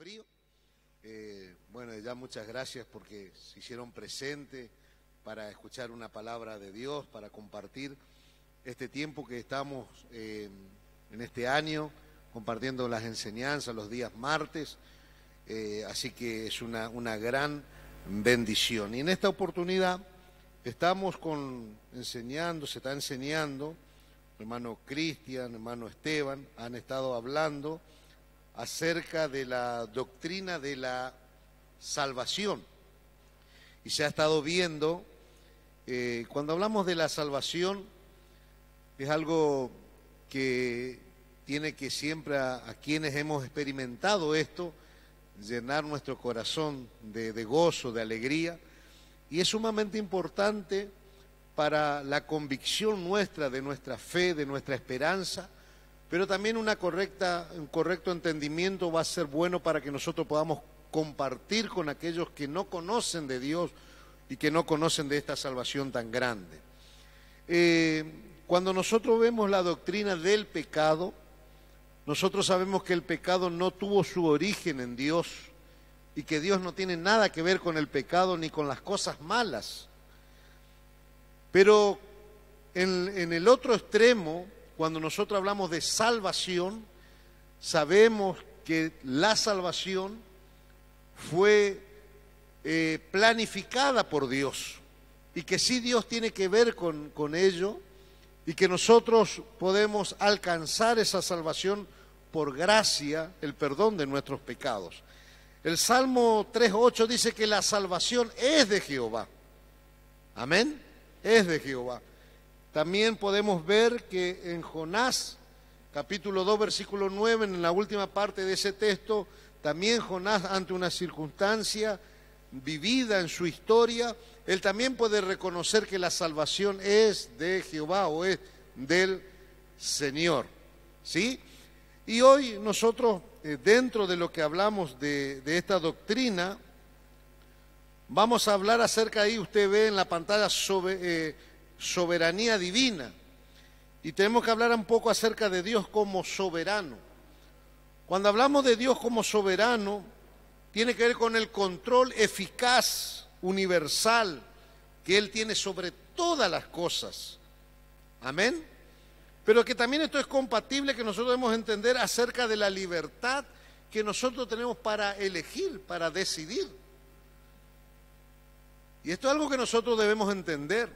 frío. Bueno, ya muchas gracias porque se hicieron presentes para escuchar una palabra de Dios, para compartir este tiempo que estamos en este año, compartiendo las enseñanzas los días martes, así que es una gran bendición. Y en esta oportunidad estamos se está enseñando, hermano Cristian, hermano Esteban, han estado hablando acerca de la doctrina de la salvación. Y se ha estado viendo, cuando hablamos de la salvación, es algo que tiene que siempre a quienes hemos experimentado esto, llenar nuestro corazón de gozo, de alegría, y es sumamente importante para la convicción nuestra, de nuestra fe, de nuestra esperanza, pero también un correcto entendimiento va a ser bueno para que nosotros podamos compartir con aquellos que no conocen de Dios y que no conocen de esta salvación tan grande. Cuando nosotros vemos la doctrina del pecado, nosotros sabemos que el pecado no tuvo su origen en Dios y que Dios no tiene nada que ver con el pecado ni con las cosas malas. Pero en el otro extremo, cuando nosotros hablamos de salvación, sabemos que la salvación fue planificada por Dios y que sí Dios tiene que ver con ello y que nosotros podemos alcanzar esa salvación por gracia, el perdón de nuestros pecados. El Salmo 3:8 dice que la salvación es de Jehová. Amén, es de Jehová. También podemos ver que en Jonás, capítulo 2, versículo 9, en la última parte de ese texto, también Jonás, ante una circunstancia vivida en su historia, él también puede reconocer que la salvación es de Jehová o es del Señor, ¿sí? Y hoy nosotros, dentro de lo que hablamos de esta doctrina, vamos a hablar acerca, ahí usted ve en la pantalla, soberanía divina. Y tenemos que hablar un poco acerca de Dios como soberano. Cuando hablamos de Dios como soberano, tiene que ver con el control eficaz, universal, que Él tiene sobre todas las cosas. Amén. Pero que también esto es compatible, que nosotros debemos entender acerca de la libertad que nosotros tenemos para elegir, para decidir. Y esto es algo que nosotros debemos entender,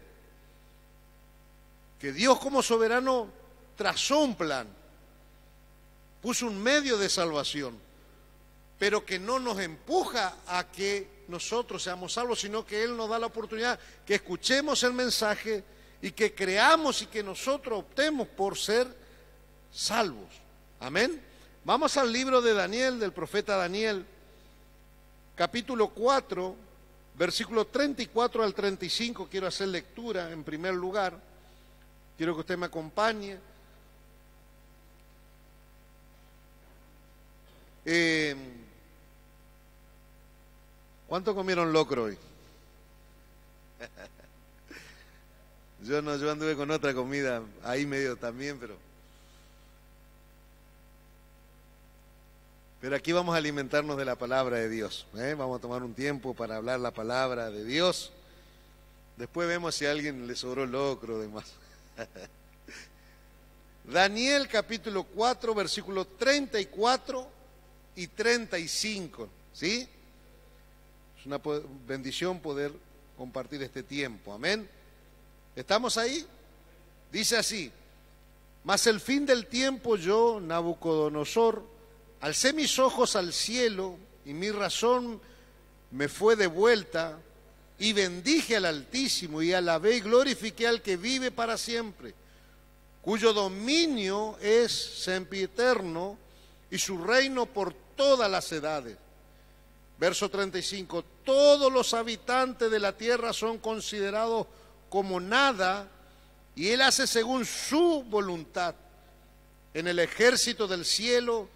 que Dios como soberano trazó un plan, puso un medio de salvación, pero que no nos empuja a que nosotros seamos salvos, sino que Él nos da la oportunidad que escuchemos el mensaje y que creamos y que nosotros optemos por ser salvos. Amén. Vamos al libro de Daniel, del profeta Daniel, capítulo 4, versículo 34 al 35. Quiero hacer lectura en primer lugar. Quiero que usted me acompañe. ¿Cuánto comieron locro hoy? Yo anduve con otra comida ahí medio también, pero aquí vamos a alimentarnos de la palabra de Dios, Vamos a tomar un tiempo para hablar la palabra de Dios. Después vemos si a alguien le sobró locro o demás. Daniel capítulo 4, versículos 34 y 35, ¿sí? Es una bendición poder compartir este tiempo, amén. ¿Estamos ahí? Dice así: mas el fin del tiempo yo, Nabucodonosor, alcé mis ojos al cielo y mi razón me fue devuelta y bendije al Altísimo y alabé y glorifiqué al que vive para siempre, cuyo dominio es sempiterno y su reino por todas las edades. Verso 35, todos los habitantes de la tierra son considerados como nada, y Él hace según su voluntad en el ejército del cielo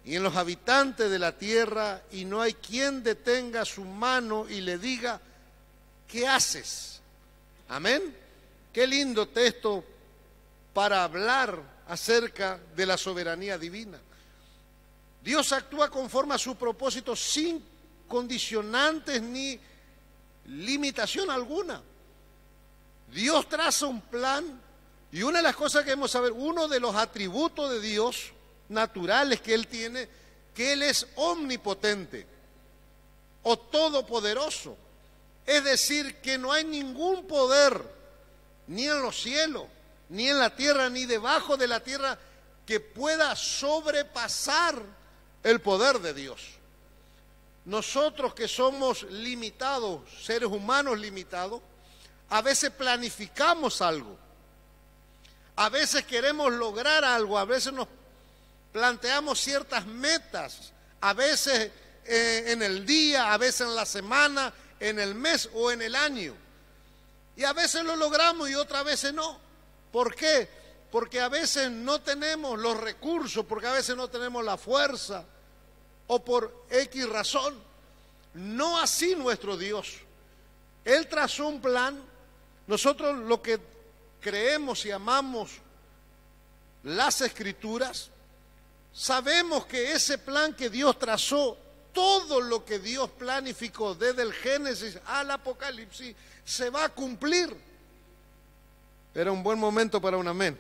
y en los habitantes de la tierra, y no hay quien detenga su mano y le diga: ¿qué haces? Amén. Qué lindo texto para hablar acerca de la soberanía divina. Dios actúa conforme a su propósito sin condicionantes ni limitación alguna. Dios traza un plan y una de las cosas que debemos saber, uno de los atributos de Dios naturales que Él tiene, que Él es omnipotente o todopoderoso. Es decir, que no hay ningún poder, ni en los cielos, ni en la tierra, ni debajo de la tierra, que pueda sobrepasar el poder de Dios. Nosotros que somos limitados, seres humanos limitados, a veces planificamos algo, a veces queremos lograr algo, a veces nos planteamos ciertas metas, a veces en el día, a veces en la semana, en el mes o en el año. Y a veces lo logramos y otras veces no. ¿Por qué? Porque a veces no tenemos los recursos, porque a veces no tenemos la fuerza o por X razón. No así nuestro Dios. Él trazó un plan. Nosotros lo que creemos y amamos las Escrituras, sabemos que ese plan que Dios trazó, todo lo que Dios planificó desde el Génesis al Apocalipsis, se va a cumplir. Era un buen momento para un amén.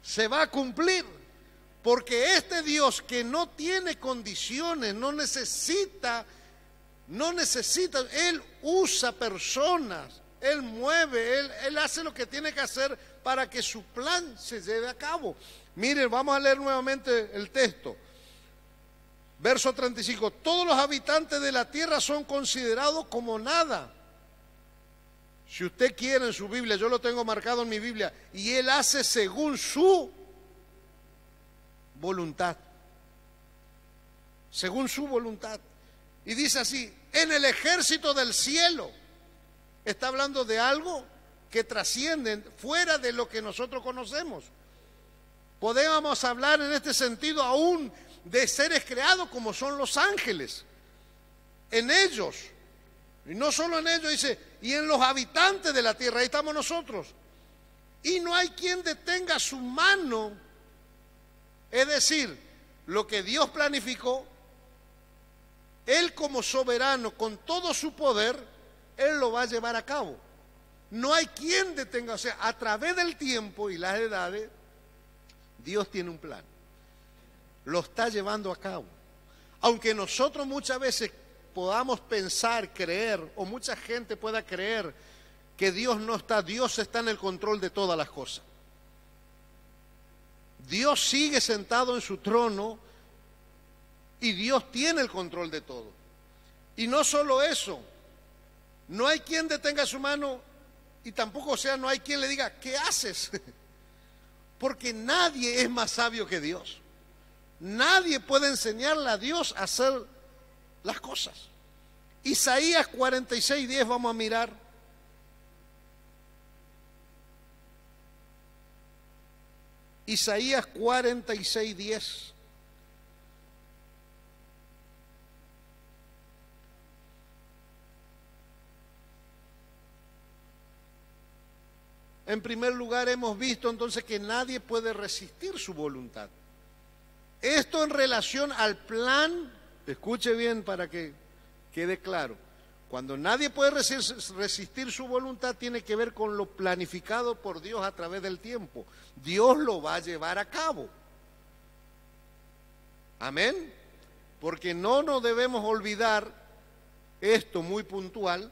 Se va a cumplir, porque este Dios que no tiene condiciones, no necesita, Él usa personas, Él mueve, Él hace lo que tiene que hacer para que su plan se lleve a cabo. Miren, vamos a leer nuevamente el texto. Verso 35, todos los habitantes de la tierra son considerados como nada. Si usted quiere en su Biblia, yo lo tengo marcado en mi Biblia, y Él hace según su voluntad. Según su voluntad. Y dice así, en el ejército del cielo. Está hablando de algo que trasciende fuera de lo que nosotros conocemos. Podemos hablar en este sentido aún de seres creados como son los ángeles. En ellos, y no solo en ellos, dice, y en los habitantes de la tierra, ahí estamos nosotros. Y no hay quien detenga su mano. Es decir, lo que Dios planificó, Él como soberano, con todo su poder, Él lo va a llevar a cabo. No hay quien detenga, o sea, a través del tiempo y las edades, Dios tiene un plan. Lo está llevando a cabo. Aunque nosotros muchas veces podamos pensar, creer, o mucha gente pueda creer que Dios no está, Dios está en el control de todas las cosas. Dios sigue sentado en su trono y Dios tiene el control de todo. Y no solo eso, no hay quien detenga su mano y tampoco, o sea, no hay quien le diga, ¿qué haces? Porque nadie es más sabio que Dios. Nadie puede enseñarle a Dios a hacer las cosas. Isaías 46:10 vamos a mirar. Isaías 46:10. En primer lugar, hemos visto entonces que nadie puede resistir su voluntad. Esto en relación al plan, escuche bien para que quede claro. Cuando nadie puede resistir su voluntad, tiene que ver con lo planificado por Dios a través del tiempo. Dios lo va a llevar a cabo. Amén. Porque no nos debemos olvidar esto muy puntual,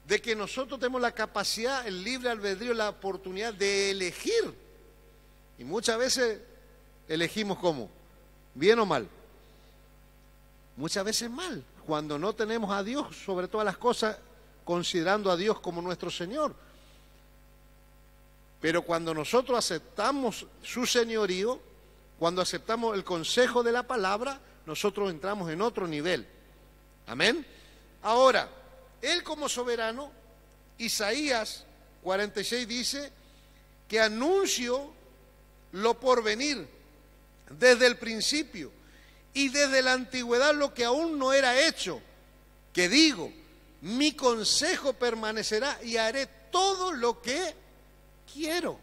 de que nosotros tenemos la capacidad, el libre albedrío, la oportunidad de elegir. Y muchas veces elegimos ¿cómo? ¿Bien o mal? Muchas veces mal, cuando no tenemos a Dios sobre todas las cosas, considerando a Dios como nuestro Señor. Pero cuando nosotros aceptamos su señorío, cuando aceptamos el consejo de la palabra, nosotros entramos en otro nivel. Amén. Ahora, Él como soberano, Isaías 46 dice que anuncio lo por venir desde el principio y desde la antigüedad lo que aún no era hecho, que digo, mi consejo permanecerá y haré todo lo que quiero.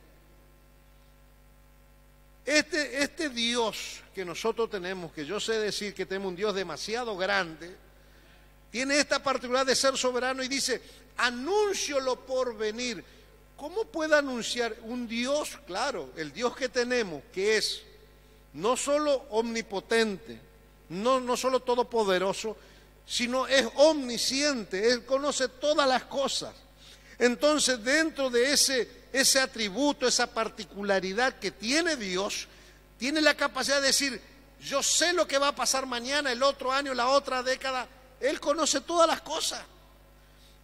Este Dios que nosotros tenemos, que yo sé decir que tenemos un Dios demasiado grande, tiene esta particularidad de ser soberano y dice, anuncio lo por venir. ¿Cómo puede anunciar un Dios? Claro, el Dios que tenemos, que es no solo omnipotente, no solo todopoderoso, sino es omnisciente, Él conoce todas las cosas. Entonces, dentro de ese atributo, esa particularidad que tiene Dios, tiene la capacidad de decir, yo sé lo que va a pasar mañana, el otro año, la otra década. Él conoce todas las cosas.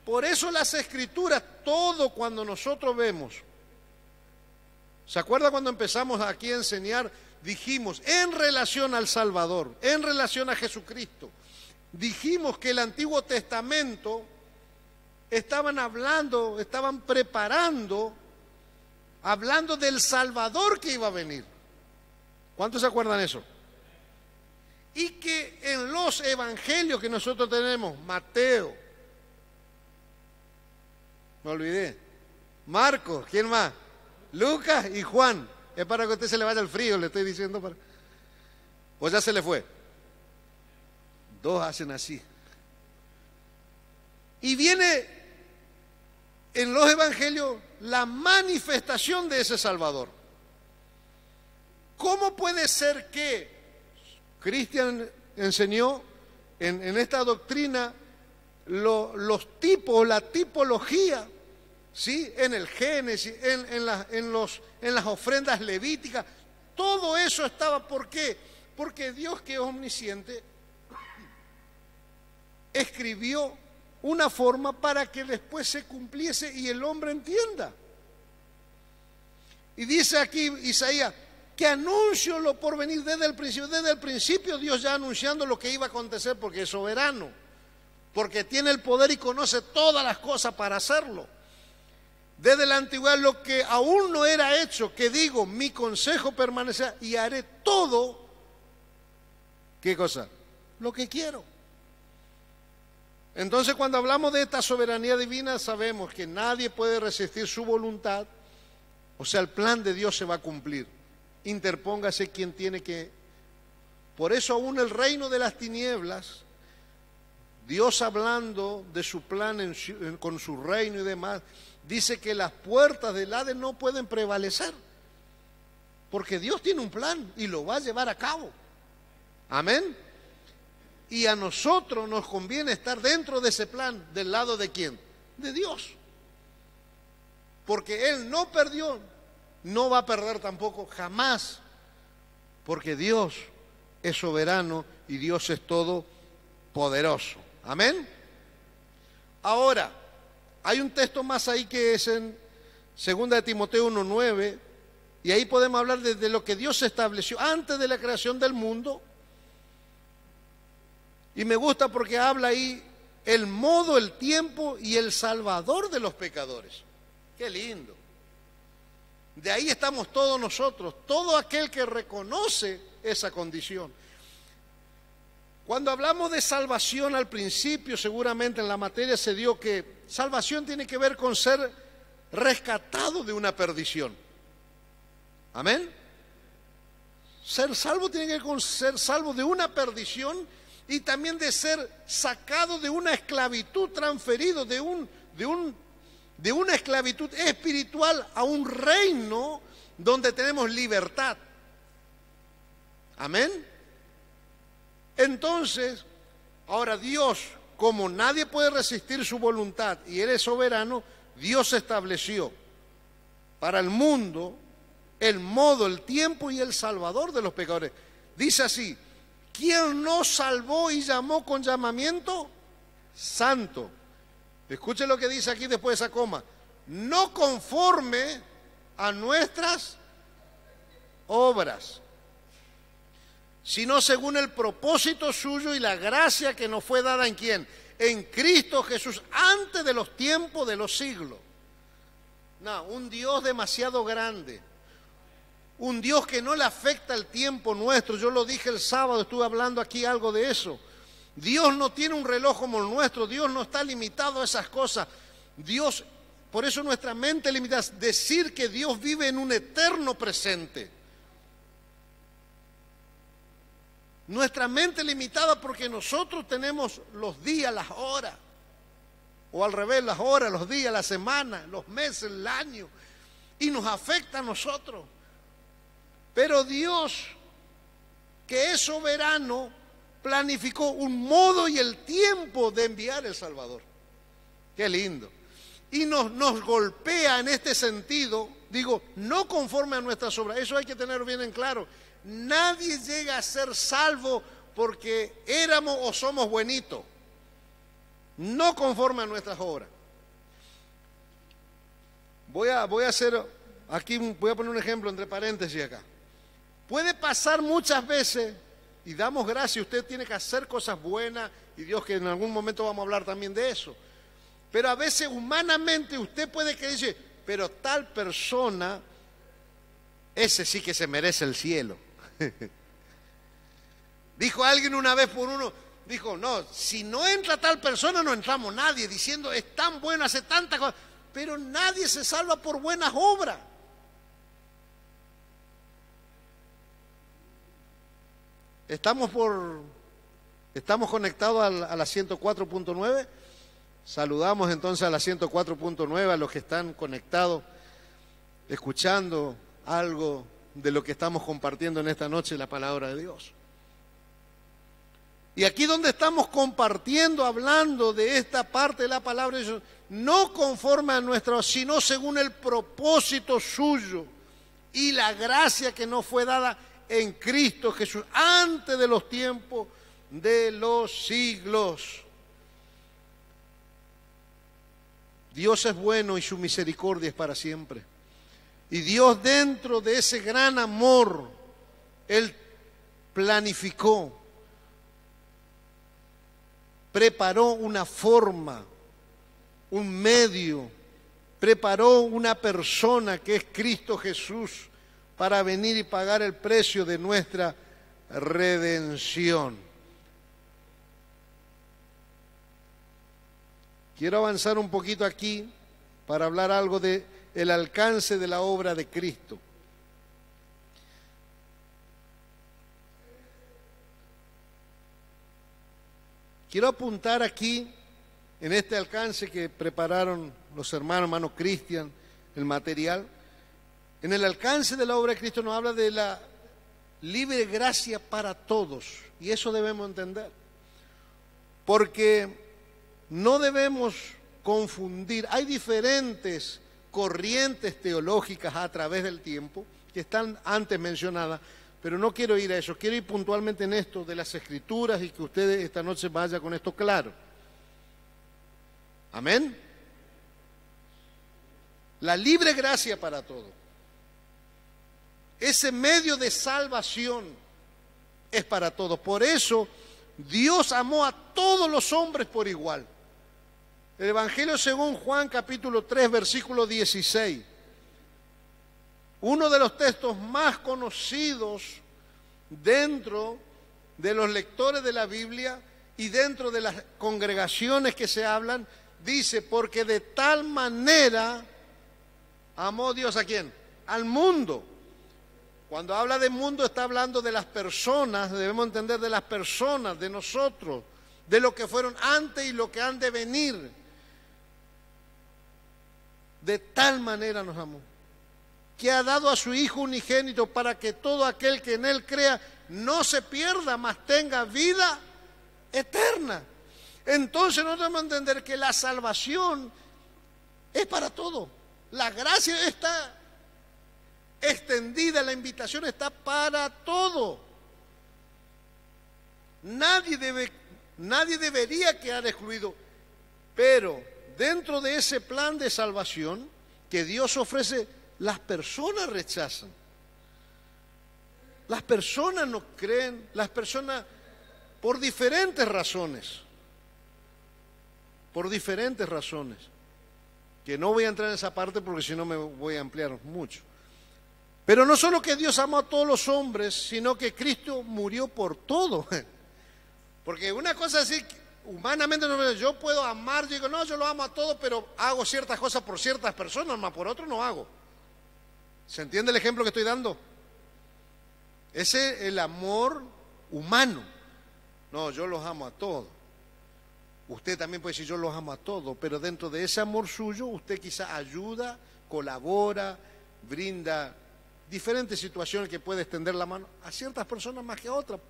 Por eso las Escrituras, todo cuando nosotros vemos, ¿se acuerda cuando empezamos aquí a enseñar? Dijimos, en relación al Salvador, en relación a Jesucristo, dijimos que el Antiguo Testamento estaban preparando, hablando del Salvador que iba a venir. ¿Cuántos se acuerdan de eso? Y que en los evangelios que nosotros tenemos, Mateo, me olvidé, Marcos, ¿quién más? Lucas y Juan. Es para que a usted se le vaya el frío, le estoy diciendo. ¿O ya se le fue? Dos hacen así. Y viene en los evangelios la manifestación de ese Salvador. ¿Cómo puede ser que Cristian enseñó en esta doctrina los tipos, la tipología, ¿sí? En el Génesis, en las ofrendas levíticas, todo eso estaba? ¿Por qué? Porque Dios, que es omnisciente, escribió una forma para que después se cumpliese y el hombre entienda. Y dice aquí Isaías, que anuncio lo por venir desde el principio. Desde el principio Dios ya anunciando lo que iba a acontecer, porque es soberano, porque tiene el poder y conoce todas las cosas para hacerlo. Desde la antigüedad, lo que aún no era hecho, que digo, mi consejo permanecerá y haré todo, ¿qué cosa? Lo que quiero. Entonces, cuando hablamos de esta soberanía divina, sabemos que nadie puede resistir su voluntad, o sea, el plan de Dios se va a cumplir. Interpóngase quien tiene que. Por eso aún el reino de las tinieblas, Dios hablando de su plan con su reino y demás, dice que las puertas del Hades no pueden prevalecer, porque Dios tiene un plan y lo va a llevar a cabo. Amén. Y a nosotros nos conviene estar dentro de ese plan. ¿Del lado de quién? De Dios. Porque Él no perdió, no va a perder tampoco jamás, porque Dios es soberano y Dios es todopoderoso. Amén. Ahora, hay un texto más ahí que es en 2 de Timoteo 1:9, y ahí podemos hablar de lo que Dios estableció antes de la creación del mundo. Y me gusta porque habla ahí el modo, el tiempo y el salvador de los pecadores. Qué lindo. De ahí estamos todos nosotros, todo aquel que reconoce esa condición. Cuando hablamos de salvación al principio, seguramente en la materia se dio que salvación tiene que ver con ser rescatado de una perdición. Amén. Ser salvo tiene que ver con ser salvo de una perdición y también de ser sacado de una esclavitud, transferido de una esclavitud espiritual a un reino donde tenemos libertad. Amén. Entonces, ahora Dios, como nadie puede resistir su voluntad y Él es soberano, Dios estableció para el mundo el modo, el tiempo y el salvador de los pecadores. Dice así: ¿quién nos salvó y llamó con llamamiento santo? Escuche lo que dice aquí después de esa coma. No conforme a nuestras obras, sino según el propósito suyo y la gracia que nos fue dada ¿en quién? En Cristo Jesús, antes de los tiempos de los siglos. No, un Dios demasiado grande. Un Dios que no le afecta el tiempo nuestro. Yo lo dije el sábado, estuve hablando aquí algo de eso. Dios no tiene un reloj como el nuestro. Dios no está limitado a esas cosas. Dios, por eso nuestra mente limitada, decir que Dios vive en un eterno presente. Nuestra mente limitada porque nosotros tenemos los días, las horas, o al revés, las horas, los días, la semana, los meses, el año, y nos afecta a nosotros. Pero Dios, que es soberano, planificó un modo y el tiempo de enviar el Salvador. Qué lindo. Y nos golpea en este sentido, digo, no conforme a nuestras obras. Eso hay que tenerlo bien en claro. Nadie llega a ser salvo porque éramos o somos buenitos. No conforme a nuestras obras. Voy a hacer, aquí voy a poner un ejemplo entre paréntesis acá. Puede pasar muchas veces, y damos gracias, usted tiene que hacer cosas buenas, y Dios, que en algún momento vamos a hablar también de eso. Pero a veces humanamente usted puede que dice, pero tal persona, ese sí que se merece el cielo. Dijo alguien una vez por uno, dijo, no, si no entra tal persona no entramos nadie, diciendo, es tan bueno, hace tantas cosas, pero nadie se salva por buenas obras. Estamos conectados a la 104.9. Saludamos entonces a la 104.9 a los que están conectados, escuchando algo de lo que estamos compartiendo en esta noche, la palabra de Dios. Y aquí donde estamos compartiendo, hablando de esta parte de la palabra de Dios, no conforme a nuestra, sino según el propósito suyo y la gracia que nos fue dada en Cristo Jesús, antes de los tiempos de los siglos. Dios es bueno y su misericordia es para siempre. Y Dios, dentro de ese gran amor, Él planificó, preparó una forma, un medio, preparó una persona que es Cristo Jesús para venir y pagar el precio de nuestra redención. Quiero avanzar un poquito aquí para hablar algo de el alcance de la obra de Cristo. Quiero apuntar aquí, en este alcance que prepararon los hermano Cristian, el material. En el alcance de la obra de Cristo nos habla de la libre gracia para todos, y eso debemos entender. Porque no debemos confundir, hay diferentes corrientes teológicas a través del tiempo, que están antes mencionadas, pero no quiero ir a eso, quiero ir puntualmente en esto de las Escrituras y que ustedes esta noche vayan con esto claro. Amén. La libre gracia para todos. Ese medio de salvación es para todos. Por eso Dios amó a todos los hombres por igual. El Evangelio según Juan capítulo 3 versículo 16. Uno de los textos más conocidos dentro de los lectores de la Biblia y dentro de las congregaciones que se hablan, dice, porque de tal manera amó Dios ¿a quién? Al mundo. Cuando habla de mundo está hablando de las personas, debemos entender de las personas, de nosotros, de lo que fueron antes y lo que han de venir. De tal manera nos amó, que ha dado a su Hijo unigénito para que todo aquel que en Él crea no se pierda, mas tenga vida eterna. Entonces nosotros debemos entender que la salvación es para todo. La gracia está extendida, la invitación está para todo. Nadie debería quedar excluido, pero dentro de ese plan de salvación que Dios ofrece, las personas rechazan. Las personas no creen, las personas por diferentes razones, que no voy a entrar en esa parte porque si no me voy a ampliar mucho. Pero no solo que Dios amó a todos los hombres, sino que Cristo murió por todo. Porque una cosa así, humanamente yo puedo amar, digo, no, yo lo amo a todos, pero hago ciertas cosas por ciertas personas, más por otros no hago. ¿Se entiende el ejemplo que estoy dando? Ese es el amor humano. No, yo los amo a todos. Usted también puede decir, yo los amo a todos, pero dentro de ese amor suyo, usted quizá ayuda, colabora, brinda diferentes situaciones que puede extender la mano a ciertas personas más que a otras.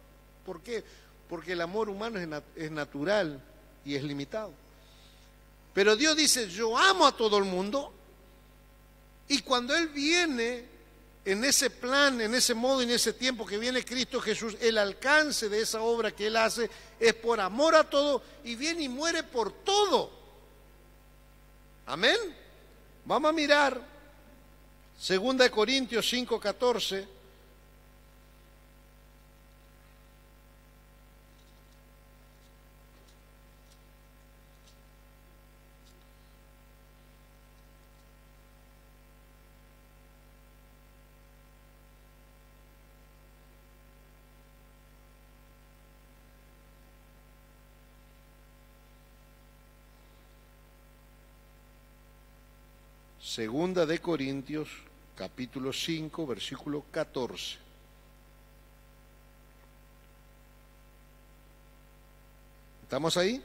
¿Por qué? Porque el amor humano es natural y es limitado. Pero Dios dice, yo amo a todo el mundo, y cuando Él viene en ese plan, en ese modo, en ese tiempo que viene Cristo Jesús, el alcance de esa obra que Él hace es por amor a todo, y viene y muere por todo. Amén. Vamos a mirar 2 Corintios 5:14. Segunda de Corintios, capítulo 5, versículo 14. ¿Estamos ahí?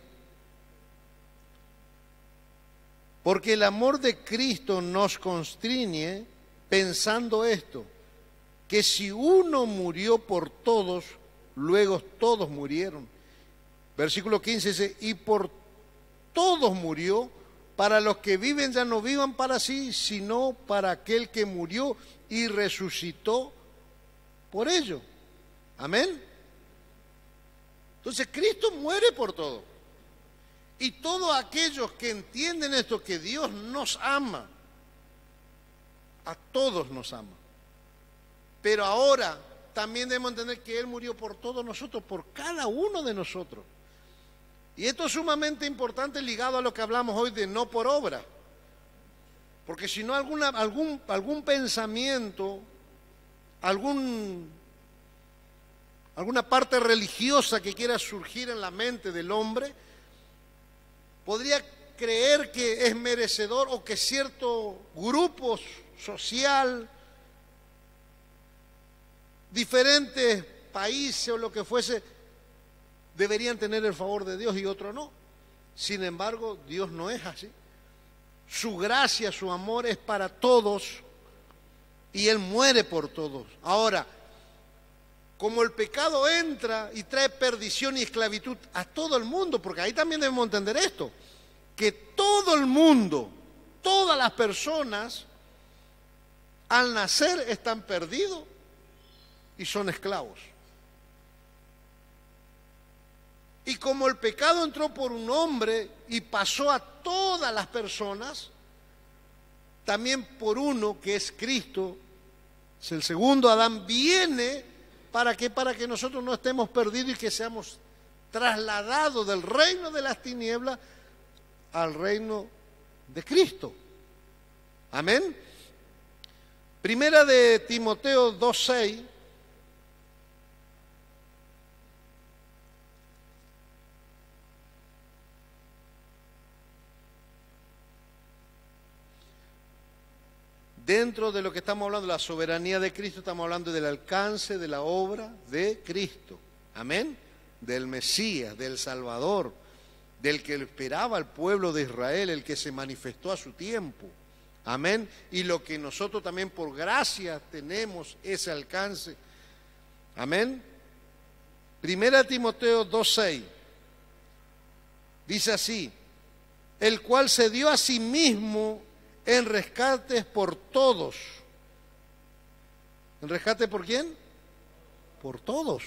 Porque el amor de Cristo nos constriñe pensando esto, que si uno murió por todos, luego todos murieron. Versículo 15 dice, y por todos murió, para los que viven ya no vivan para sí, sino para aquel que murió y resucitó por ello. Amén. Entonces Cristo muere por todo. Y todos aquellos que entienden esto, que Dios nos ama, a todos nos ama. Pero ahora también debemos entender que Él murió por todos nosotros, por cada uno de nosotros. Y esto es sumamente importante ligado a lo que hablamos hoy de no por obra. Porque si no algún pensamiento, alguna parte religiosa que quiera surgir en la mente del hombre, podría creer que es merecedor o que cierto grupo social, diferentes países o lo que fuese, deberían tener el favor de Dios y otros no. Sin embargo, Dios no es así. Su gracia, su amor es para todos y Él muere por todos. Ahora, como el pecado entra y trae perdición y esclavitud a todo el mundo, porque ahí también debemos entender esto, que todo el mundo, todas las personas, al nacer están perdidos y son esclavos. Y como el pecado entró por un hombre y pasó a todas las personas, también por uno que es Cristo, es el segundo Adán, viene para que nosotros no estemos perdidos y que seamos trasladados del reino de las tinieblas al reino de Cristo. Amén. Primera de Timoteo 2:6. Dentro de lo que estamos hablando, la soberanía de Cristo, estamos hablando del alcance de la obra de Cristo. Amén. Del Mesías, del Salvador, del que esperaba al pueblo de Israel, el que se manifestó a su tiempo. Amén. Y lo que nosotros también por gracia tenemos ese alcance. Amén. Primera Timoteo 2:6. Dice así, el cual se dio a sí mismo en rescates por todos. ¿En rescate por quién? Por todos.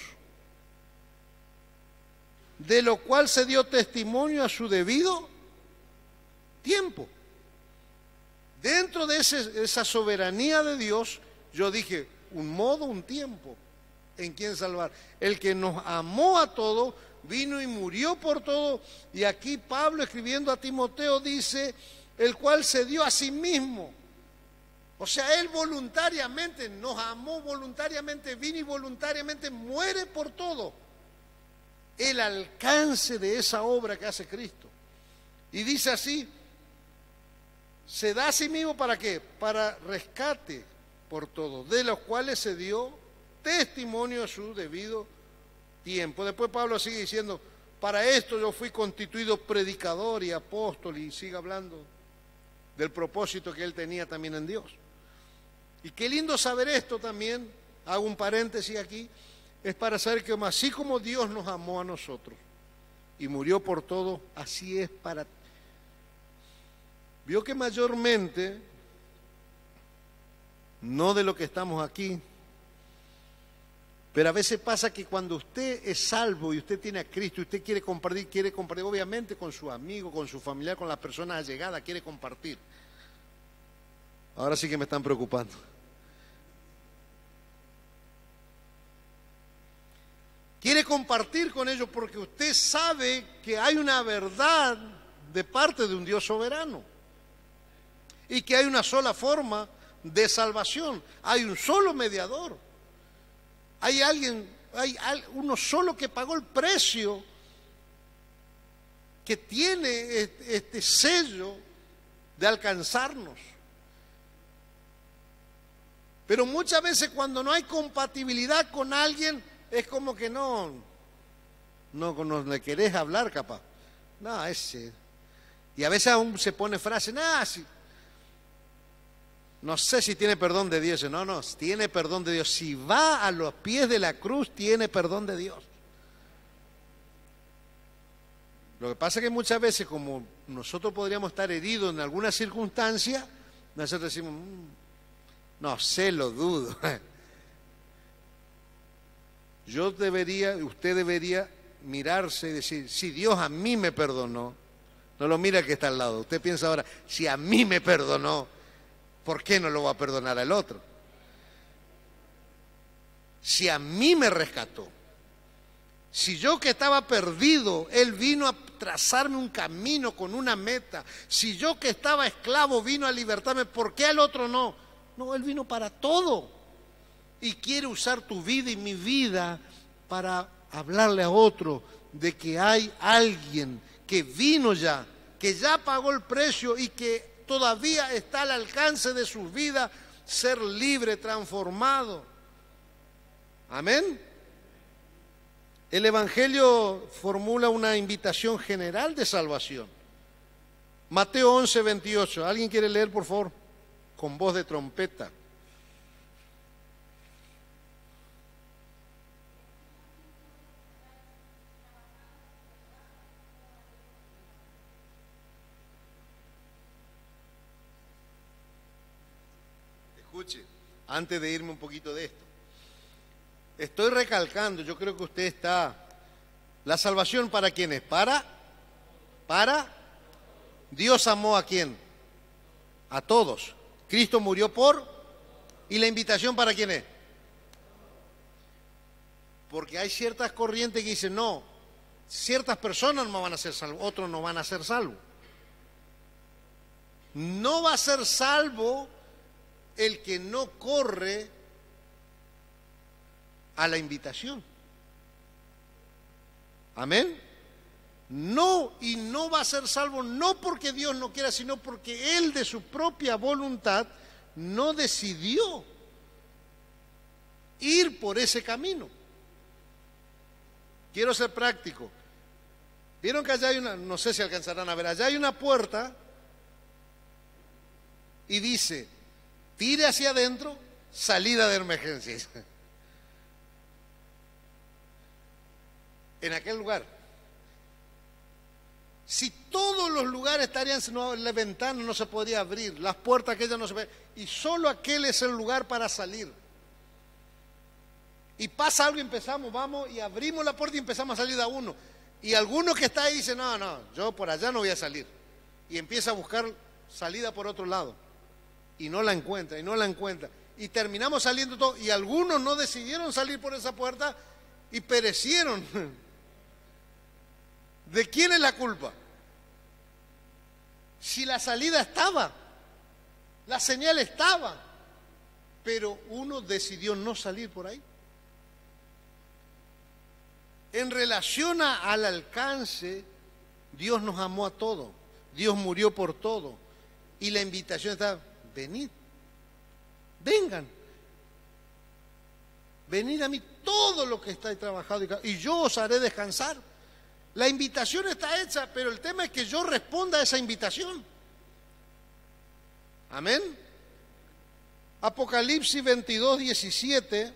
De lo cual se dio testimonio a su debido tiempo. Dentro de esa soberanía de Dios, yo dije, un modo, un tiempo en quien salvar. El que nos amó a todos, vino y murió por todo. Y aquí Pablo, escribiendo a Timoteo, dice, el cual se dio a sí mismo. O sea, Él voluntariamente nos amó, voluntariamente vino y voluntariamente muere por todo. El alcance de esa obra que hace Cristo. Y dice así, se da a sí mismo ¿para qué? Para rescate por todo, de los cuales se dio testimonio a su debido tiempo. Después Pablo sigue diciendo, para esto yo fui constituido predicador y apóstol, y sigue hablando del propósito que él tenía también en Dios. Y qué lindo saber esto también, hago un paréntesis aquí, es para saber que así como Dios nos amó a nosotros y murió por todo, así es para... Vio que mayormente, no de lo que estamos aquí, pero a veces pasa que cuando usted es salvo y usted tiene a Cristo, y usted quiere compartir obviamente con su amigo, con su familiar, con las personas allegadas, quiere compartir. Ahora sí que me están preocupando. Quiere compartir con ellos porque usted sabe que hay una verdad de parte de un Dios soberano y que hay una sola forma de salvación, hay un solo mediador, hay uno solo que pagó el precio, que tiene este sello de alcanzarnos. Pero muchas veces cuando no hay compatibilidad con alguien, es como que no le querés hablar capaz. No, ese. Y a veces aún se pone frase, no sé si tiene perdón de Dios. No, tiene perdón de Dios. Si va a los pies de la cruz, tiene perdón de Dios. Lo que pasa es que muchas veces, como nosotros podríamos estar heridos en alguna circunstancia, nosotros decimos, no sé, lo dudo. Usted debería mirarse y decir, si Dios a mí me perdonó, no lo mira que está al lado. Usted piensa ahora, si a mí me perdonó, ¿por qué no lo va a perdonar al otro? Si a mí me rescató, si yo que estaba perdido, Él vino a trazarme un camino con una meta, si yo que estaba esclavo vino a libertarme, ¿por qué al otro no? No, Él vino para todo y quiere usar tu vida y mi vida para hablarle a otro de que hay alguien que vino ya, que ya pagó el precio y que todavía está al alcance de su vida ser libre, transformado. Amén. El Evangelio formula una invitación general de salvación. Mateo 11, 28. ¿Alguien quiere leer, por favor? Con voz de trompeta. Escuche, antes de irme un poquito de esto, estoy recalcando, yo creo que usted está, la salvación ¿para quién es? Para Dios amó ¿a quién? A todos. Cristo murió ¿y la invitación para quién es? Porque hay ciertas corrientes que dicen, no, ciertas personas no van a ser salvos, otros no van a ser salvos. No va a ser salvo el que no corre a la invitación. Amén. No, y no va a ser salvo no porque Dios no quiera, sino porque Él de su propia voluntad no decidió ir por ese camino. Quiero ser práctico. Vieron que allá hay no sé si alcanzarán a ver, allá hay una puerta y dice, tire hacia adentro, salida de emergencias. En aquel lugar. Si todos los lugares estarían, la ventana no se podría abrir, las puertas aquellas no se podrían, y solo aquel es el lugar para salir. Y pasa algo y empezamos, vamos y abrimos la puerta y empezamos a salir de a uno. Y alguno que está ahí dice, no, yo por allá no voy a salir. Y empieza a buscar salida por otro lado. Y no la encuentra, y no la encuentra. Y terminamos saliendo todos, y algunos no decidieron salir por esa puerta y perecieron. ¿De quién es la culpa? Si la salida estaba, la señal estaba, pero uno decidió no salir por ahí. En relación al alcance, Dios nos amó a todos, Dios murió por todo, y la invitación está, venid, vengan. venid a mí todo lo que estáis trabajado y yo os haré descansar. La invitación está hecha, pero el tema es que yo responda a esa invitación. Amén. Apocalipsis 22, 17.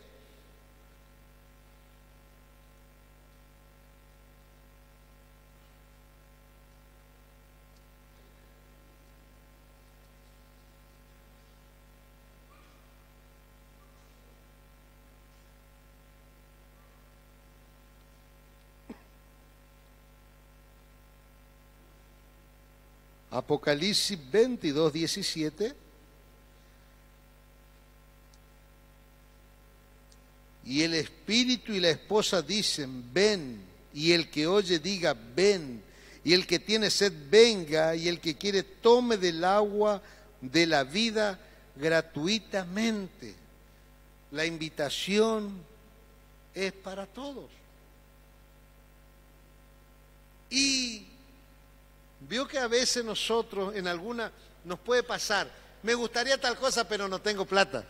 Apocalipsis 22, 17. Y el espíritu y la esposa dicen, ven. Y el que oye diga, ven. Y el que tiene sed, venga. Y el que quiere, tome del agua de la vida gratuitamente. La invitación es para todos. Y vio que a veces nosotros, en alguna, nos puede pasar, me gustaría tal cosa, pero no tengo plata.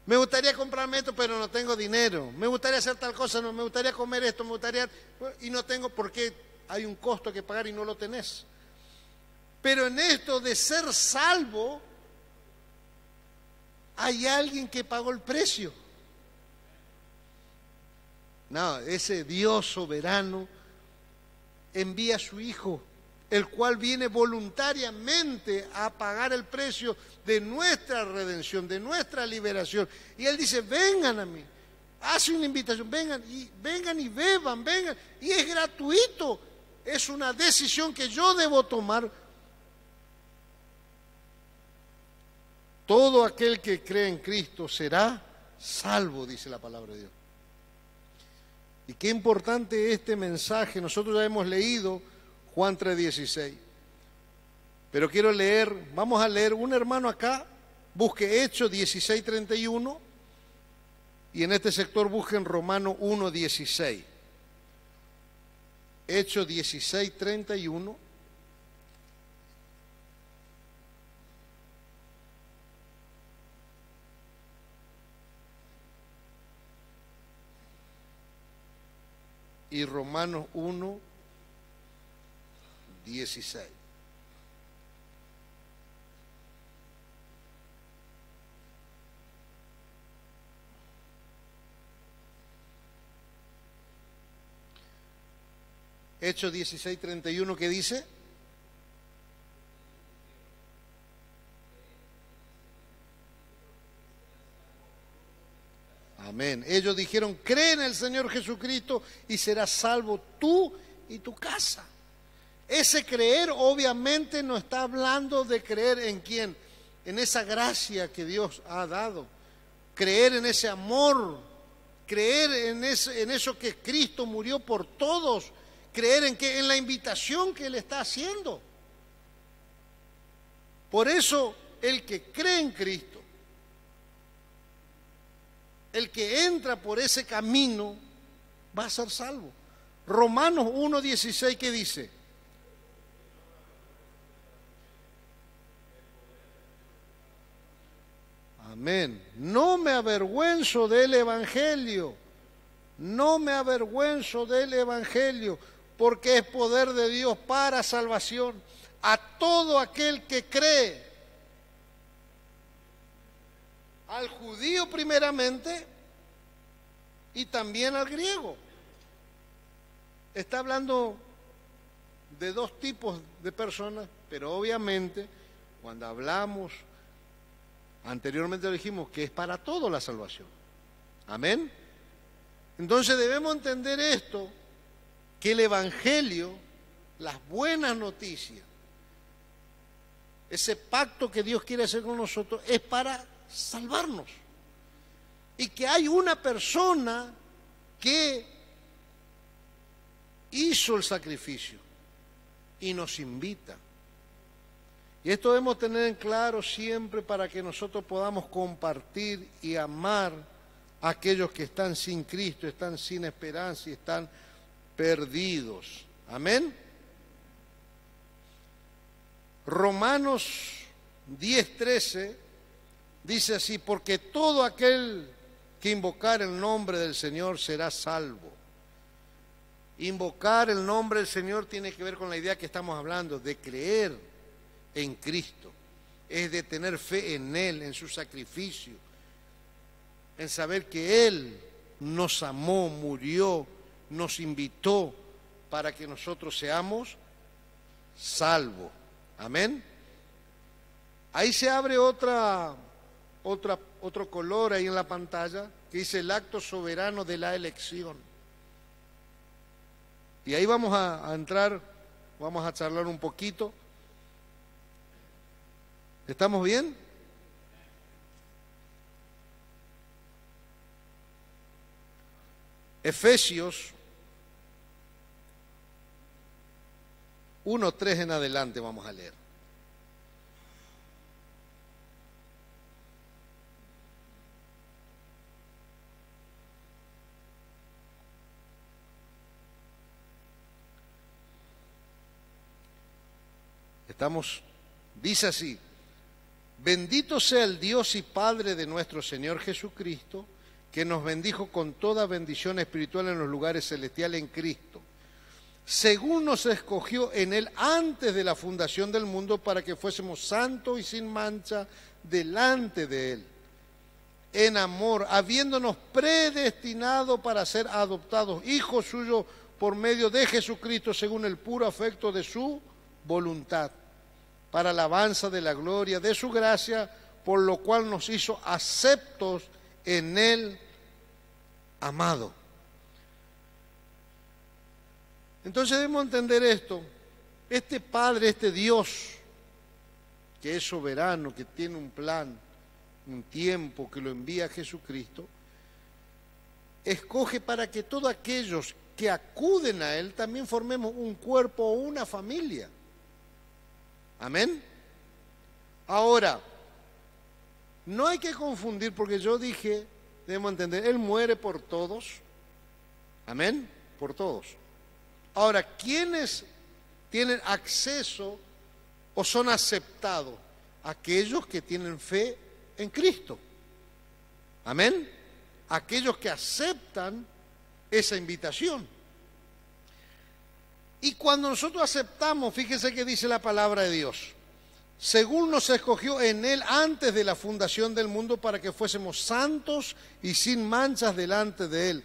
Me gustaría comprarme esto, pero no tengo dinero. Me gustaría hacer tal cosa, no, me gustaría comer esto, me gustaría... Y no tengo, porque hay un costo que pagar y no lo tenés. Pero en esto de ser salvo, hay alguien que pagó el precio. No, ese Dios soberano envía a su Hijo, el cual viene voluntariamente a pagar el precio de nuestra redención, de nuestra liberación. Y Él dice, vengan a mí. Hace una invitación, vengan y beban, vengan. Y es gratuito. Es una decisión que yo debo tomar. Todo aquel que cree en Cristo será salvo, dice la palabra de Dios. Y qué importante este mensaje. Nosotros ya hemos leído Juan 3:16. Pero quiero leer, vamos a leer, un hermano acá, busque Hechos 16:31 y en este sector busquen Romanos 1:16. Hechos 16:31. Y Romanos 1:16. Hechos 16:31, ¿qué dice? Amén. Ellos dijeron, cree en el Señor Jesucristo y serás salvo tú y tu casa. Ese creer obviamente no está hablando de creer en quién, en esa gracia que Dios ha dado. Creer en ese amor, creer en eso que Cristo murió por todos, creer en la invitación que Él está haciendo. Por eso el que cree en Cristo, el que entra por ese camino, va a ser salvo. Romanos 1:16, ¿qué dice? Amén. No me avergüenzo del Evangelio. No me avergüenzo del Evangelio, porque es poder de Dios para salvación a todo aquel que cree. Al judío primeramente y también al griego. Está hablando de dos tipos de personas, pero obviamente cuando hablamos, anteriormente lo dijimos, que es para todo la salvación. Amén. Entonces debemos entender esto, que el Evangelio, las buenas noticias, ese pacto que Dios quiere hacer con nosotros, es para salvarnos. Y que hay una persona que hizo el sacrificio y nos invita. Y esto debemos tener en claro siempre para que nosotros podamos compartir y amar a aquellos que están sin Cristo, están sin esperanza y están perdidos. Amén. Romanos 10:13 dice así, porque todo aquel que invocar el nombre del Señor será salvo. Invocar el nombre del Señor tiene que ver con la idea que estamos hablando, de creer en Cristo. Es de tener fe en Él, en su sacrificio, en saber que Él nos amó, murió, nos invitó para que nosotros seamos salvos. Amén. Ahí se abre otro color ahí en la pantalla que dice el acto soberano de la elección. Y ahí vamos a entrar, vamos a charlar un poquito. ¿Estamos bien? Efesios 1:3 en adelante vamos a leer. Dice así: bendito sea el Dios y Padre de nuestro Señor Jesucristo, que nos bendijo con toda bendición espiritual en los lugares celestiales en Cristo, según nos escogió en Él antes de la fundación del mundo para que fuésemos santos y sin mancha delante de Él, en amor, habiéndonos predestinado para ser adoptados hijos suyos por medio de Jesucristo, según el puro afecto de su voluntad, para alabanza de la gloria de su gracia, por lo cual nos hizo aceptos en Él, amado. Entonces debemos entender esto. Este Padre, este Dios, que es soberano, que tiene un plan, un tiempo, que lo envía a Jesucristo, escoge para que todos aquellos que acuden a Él también formemos un cuerpo o una familia. Amén. Ahora, no hay que confundir, porque yo dije, debemos entender, Él muere por todos. Amén. Por todos. Ahora, ¿quiénes tienen acceso o son aceptados? Aquellos que tienen fe en Cristo. Amén. Aquellos que aceptan esa invitación. Y cuando nosotros aceptamos, fíjense que dice la palabra de Dios: según nos escogió en Él antes de la fundación del mundo para que fuésemos santos y sin manchas delante de Él,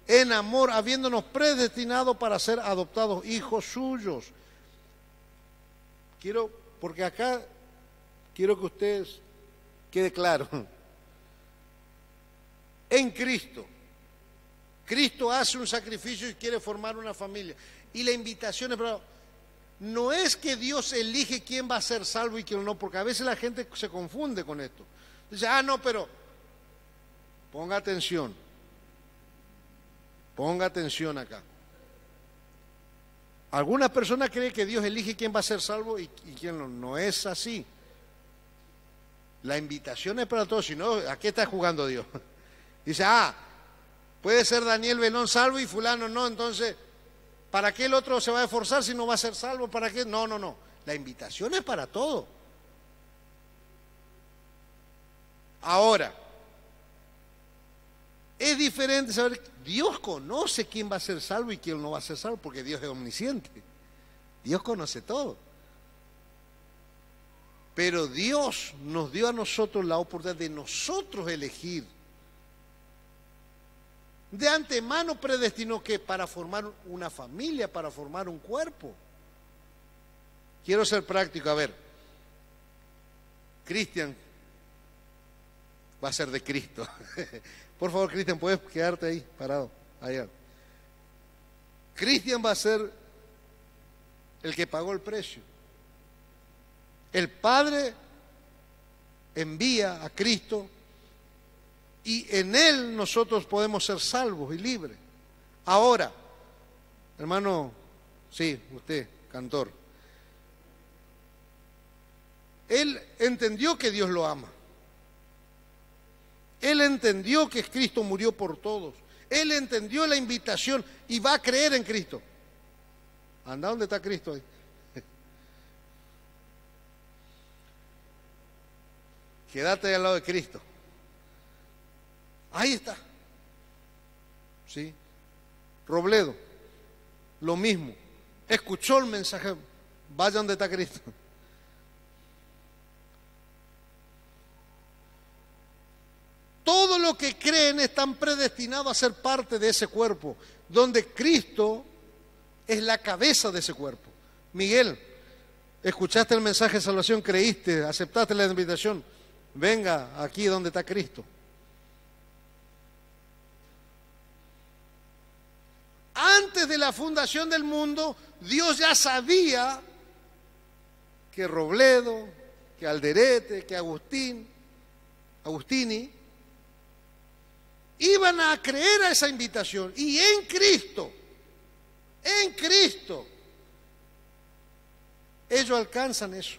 en amor, habiéndonos predestinado para ser adoptados hijos suyos. Porque acá quiero que ustedes quede claro. En Cristo, Cristo hace un sacrificio y quiere formar una familia. Y la invitación es, pero no es que Dios elige quién va a ser salvo y quién no, porque a veces la gente se confunde con esto. Dice, no, pero ponga atención acá. Algunas personas creen que Dios elige quién va a ser salvo y quién no. No es así. La invitación es para todos, si no, ¿a qué está jugando Dios? Dice, puede ser Daniel Belón salvo y fulano no, entonces, ¿para qué el otro se va a esforzar si no va a ser salvo? ¿Para qué? No. La invitación es para todo. Ahora, es diferente saber, Dios conoce quién va a ser salvo y quién no va a ser salvo, porque Dios es omnisciente. Dios conoce todo. Pero Dios nos dio a nosotros la oportunidad de nosotros elegir. De antemano predestinó que para formar una familia, para formar un cuerpo. Quiero ser práctico, a ver. Cristian va a ser de Cristo. Por favor, Cristian, ¿puedes quedarte ahí, parado? Allá. Cristian va a ser el que pagó el precio. El Padre envía a Cristo y en Él nosotros podemos ser salvos y libres. Ahora, hermano, sí, usted, cantor, él entendió que Dios lo ama. Él entendió que Cristo murió por todos. Él entendió la invitación y va a creer en Cristo. Anda, ¿dónde está Cristo ahí? Quédate al lado de Cristo. Ahí está. ¿Sí? Robledo, lo mismo. Escuchó el mensaje, vaya donde está Cristo. Todos los que creen están predestinados a ser parte de ese cuerpo, donde Cristo es la cabeza de ese cuerpo. Miguel, escuchaste el mensaje de salvación, creíste, aceptaste la invitación. Venga aquí donde está Cristo. Antes de la fundación del mundo, Dios ya sabía que Robledo, que Alderete, que Agustini, iban a creer a esa invitación. Y en Cristo, ellos alcanzan eso.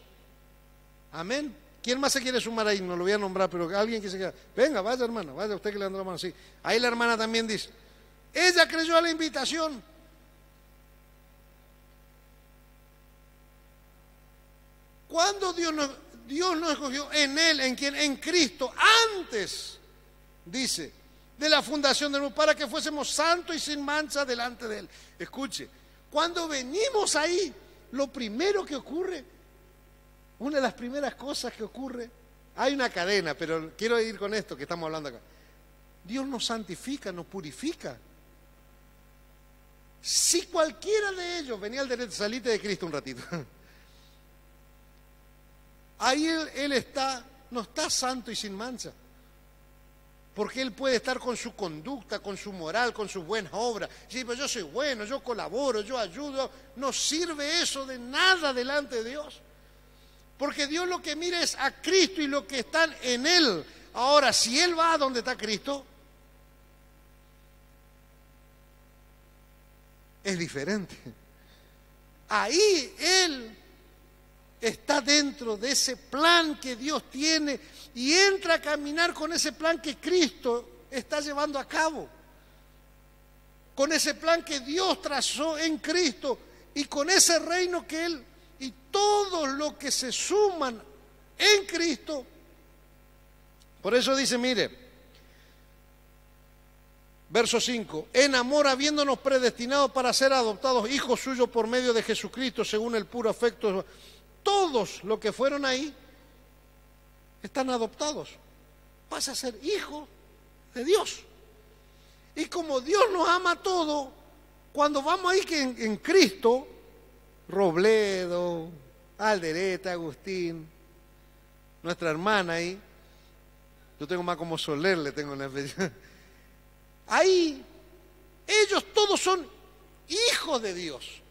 Amén. ¿Quién más se quiere sumar ahí? No lo voy a nombrar, pero alguien que se quiera. Venga, vaya hermana, vaya usted que le anda la mano. Sí. Ahí la hermana también dice. Ella creyó a la invitación. Cuando Dios nos escogió en Él, ¿en quién? En Cristo, antes, dice, de la fundación del mundo, para que fuésemos santos y sin mancha delante de Él. Escuche, cuando venimos ahí, lo primero que ocurre, una de las primeras cosas que ocurre, hay una cadena, pero quiero ir con esto que estamos hablando acá. Dios nos santifica, nos purifica. Si cualquiera de ellos venía al derecho, salite de Cristo un ratito. Ahí él está, no está santo y sin mancha. Porque Él puede estar con su conducta, con su moral, con sus buenas obras. Sí, pero yo soy bueno, yo colaboro, yo ayudo. No sirve eso de nada delante de Dios. Porque Dios lo que mira es a Cristo y lo que están en Él. Ahora, si Él va a donde está Cristo, es diferente. Ahí Él está dentro de ese plan que Dios tiene y entra a caminar con ese plan que Cristo está llevando a cabo. Con ese plan que Dios trazó en Cristo y con ese reino que Él y todos los que se suman en Cristo. Por eso dice, mire, verso 5, en amor habiéndonos predestinado para ser adoptados hijos suyos por medio de Jesucristo según el puro afecto. Todos los que fueron ahí están adoptados. Vas a ser hijo de Dios. Y como Dios nos ama a todos, cuando vamos ahí que en Cristo, Robledo, Alderete, Agustín, nuestra hermana ahí, yo tengo más como Soler, le tengo una especie. Ahí, ellos todos son hijos de Dios.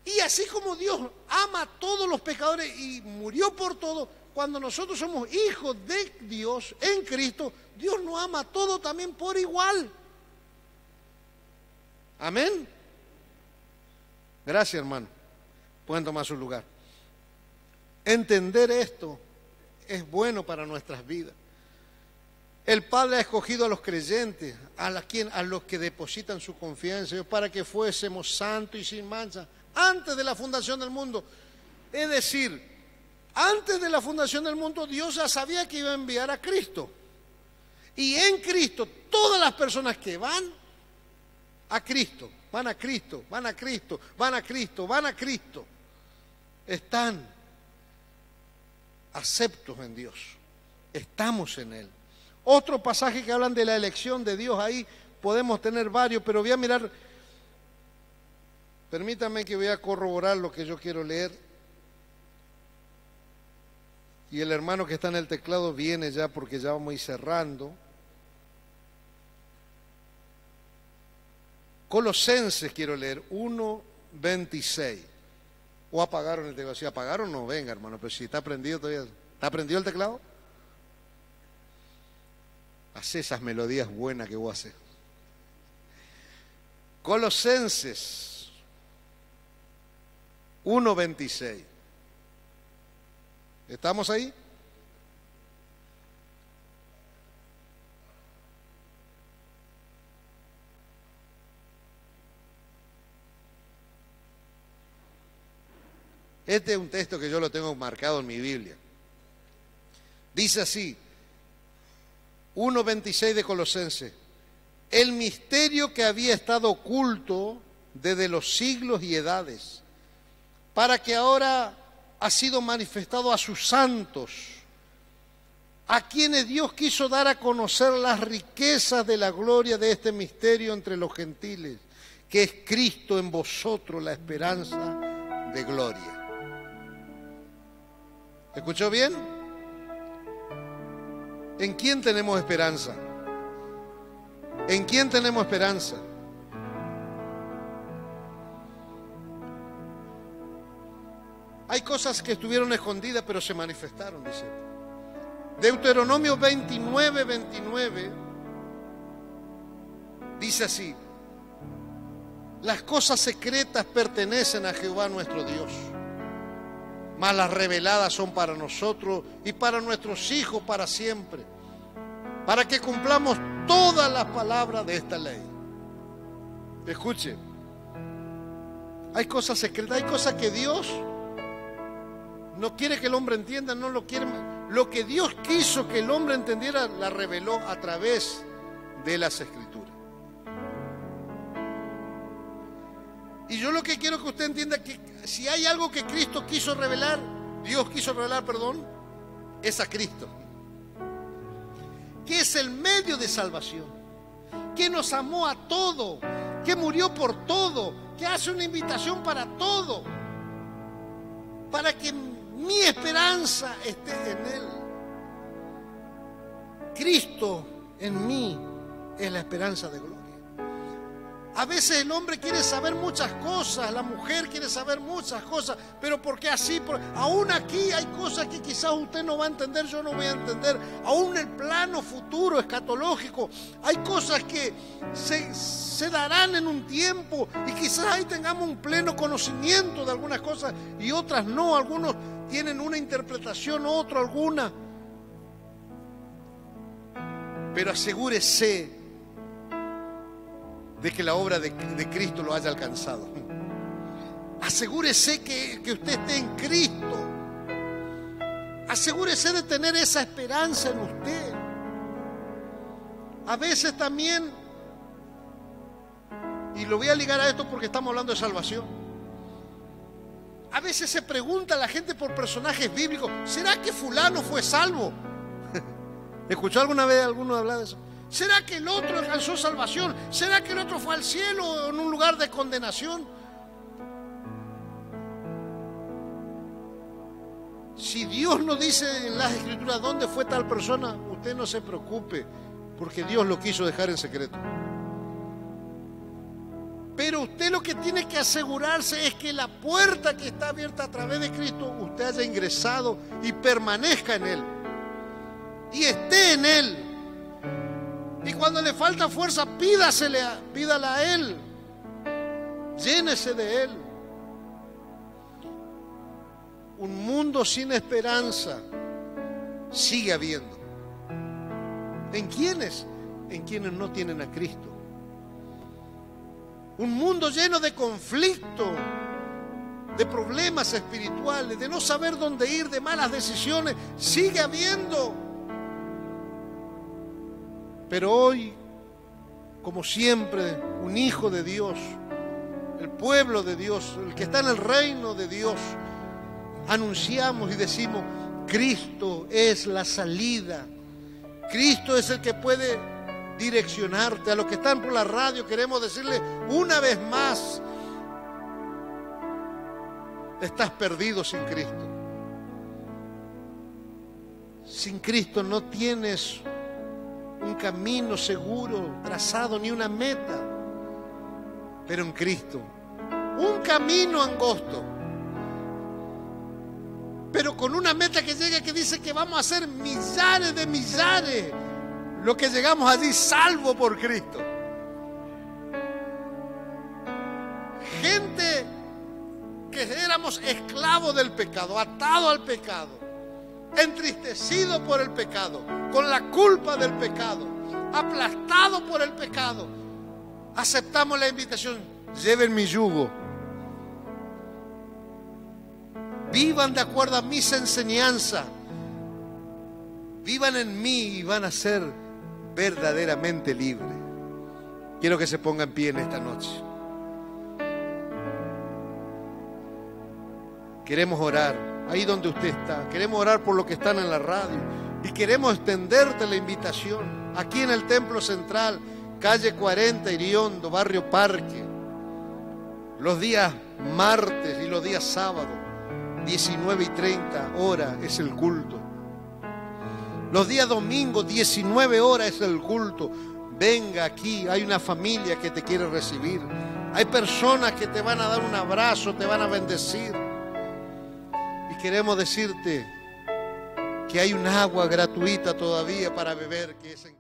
Y así como Dios ama a todos los pecadores y murió por todos, cuando nosotros somos hijos de Dios en Cristo, Dios nos ama a todos también por igual. Amén. Gracias, hermano. Pueden tomar su lugar. Entender esto es bueno para nuestras vidas. El Padre ha escogido a los creyentes, a los que depositan su confianza en Dios, para que fuésemos santos y sin mancha, antes de la fundación del mundo. Es decir, antes de la fundación del mundo, Dios ya sabía que iba a enviar a Cristo. Y en Cristo, todas las personas que van a Cristo, van a Cristo, van a Cristo, van a Cristo, van a Cristo, están aceptos en Dios. Estamos en Él. Otro pasaje que hablan de la elección de Dios, ahí podemos tener varios, pero voy a mirar, permítame que voy a corroborar lo que yo quiero leer. Y el hermano que está en el teclado viene ya porque ya vamos a ir cerrando. Colosenses quiero leer, 1:26. ¿O apagaron el teclado? Si apagaron, no, venga hermano, pero si está prendido todavía. ¿Está prendido el teclado? Hacé esas melodías buenas que vos haces. Colosenses 1:26. ¿Estamos ahí? Este es un texto que yo lo tengo marcado en mi Biblia. Dice así: 1:26 de Colosenses. El misterio que había estado oculto desde los siglos y edades, para que ahora ha sido manifestado a sus santos, a quienes Dios quiso dar a conocer las riquezas de la gloria de este misterio entre los gentiles, que es Cristo en vosotros, la esperanza de gloria. ¿Escuchó bien? ¿En quién tenemos esperanza? ¿En quién tenemos esperanza? Hay cosas que estuvieron escondidas pero se manifestaron, dice. Deuteronomio 29:29 dice así: las cosas secretas pertenecen a Jehová nuestro Dios, mas las reveladas son para nosotros y para nuestros hijos para siempre, para que cumplamos todas las palabras de esta ley. Escuche, hay cosas secretas, hay cosas que Dios no quiere que el hombre entienda, no lo quiere. Lo que Dios quiso que el hombre entendiera, la reveló a través de las Escrituras. Y yo lo que quiero que usted entienda que si hay algo que Cristo quiso revelar, Dios quiso revelar, es a Cristo, que es el medio de salvación, que nos amó a todo, que murió por todo, que hace una invitación para todo, para que mi esperanza esté en Él. Cristo en mí es la esperanza de gloria. A veces el hombre quiere saber muchas cosas, la mujer quiere saber muchas cosas, pero ¿por qué así? Aún aquí hay cosas que quizás usted no va a entender, yo no voy a entender. Aún en el plano futuro, escatológico, hay cosas que se darán en un tiempo y quizás ahí tengamos un pleno conocimiento de algunas cosas y otras no. Algunos tienen una interpretación, otro alguna. Pero asegúrese de que la obra de Cristo lo haya alcanzado. Asegúrese que usted esté en Cristo. Asegúrese de tener esa esperanza en usted. A veces también, y lo voy a ligar a esto porque estamos hablando de salvación, a veces se pregunta la gente por personajes bíblicos: ¿será que fulano fue salvo? ¿Escuchó alguna vez a alguno hablar de eso? ¿Será que el otro alcanzó salvación? ¿Será que el otro fue al cielo o en un lugar de condenación? Si Dios no dice en las Escrituras dónde fue tal persona, usted no se preocupe, porque Dios lo quiso dejar en secreto. Pero usted lo que tiene que asegurarse es que la puerta que está abierta a través de Cristo, usted haya ingresado y permanezca en Él y esté en Él. Y cuando le falta fuerza, pídala a Él. Llénese de Él. Un mundo sin esperanza sigue habiendo. ¿En quiénes? En quienes no tienen a Cristo. Un mundo lleno de conflicto, de problemas espirituales, de no saber dónde ir, de malas decisiones, sigue habiendo. Pero hoy, como siempre, un hijo de Dios, el pueblo de Dios, el que está en el reino de Dios, anunciamos y decimos: Cristo es la salida. Cristo es el que puede direccionarte. A los que están por la radio queremos decirle una vez más: estás perdido sin Cristo. Sin Cristo no tienes un camino seguro trazado ni una meta, pero en Cristo un camino angosto, pero con una meta que llega, que dice que vamos a ser millares de millares los que llegamos allí salvo por Cristo. Gente que éramos esclavos del pecado, atados al pecado, entristecidos por el pecado, con la culpa del pecado, aplastados por el pecado, aceptamos la invitación: lleven mi yugo, vivan de acuerdo a mis enseñanzas, vivan en mí y van a ser verdaderamente libre. Quiero que se ponga en pie en esta noche. Queremos orar ahí donde usted está. Queremos orar por los que están en la radio. Y queremos extenderte la invitación. Aquí en el Templo Central, calle 40, Iriondo, barrio Parque. Los días martes y los días sábados, 19:30 horas es el culto. Los días domingos, 19 horas es el culto. Venga aquí, hay una familia que te quiere recibir. Hay personas que te van a dar un abrazo, te van a bendecir. Y queremos decirte que hay un agua gratuita todavía para beber, que es en